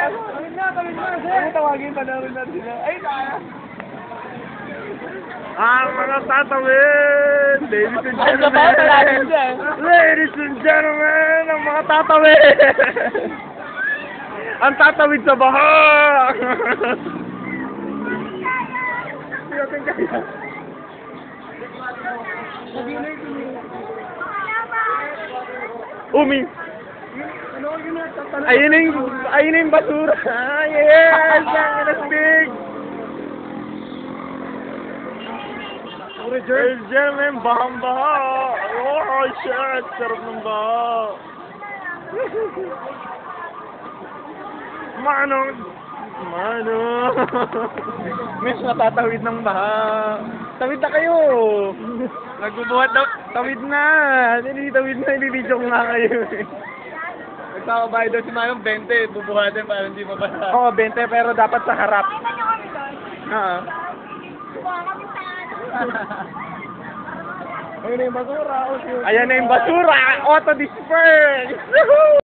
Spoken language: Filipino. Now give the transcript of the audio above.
Ano tawagin pa namin na sila? Ay, tayo! Mga tatawid! Ladies and gentlemen! Ang mga tatawid! Ang tatawid sa baha! Umi! Ayun na yung basura! Yes! Ang nastig! Ladies and gentlemen, bahang-baha! Oh, shit! Sarap ng baha! Manong! Miss, natatawid ng baha! Tawid na kayo! Nagbubuhat daw! Tawid na! Tawid na! Ibibidyo ko nga kayo! Nagkakabayad daw si Manong 20, bubuhatin para hindi mabasa. Oo, 20 pero dapat sa harap. Oo. Ayun na yung basura. Ayan na yung basura! Auto disperse!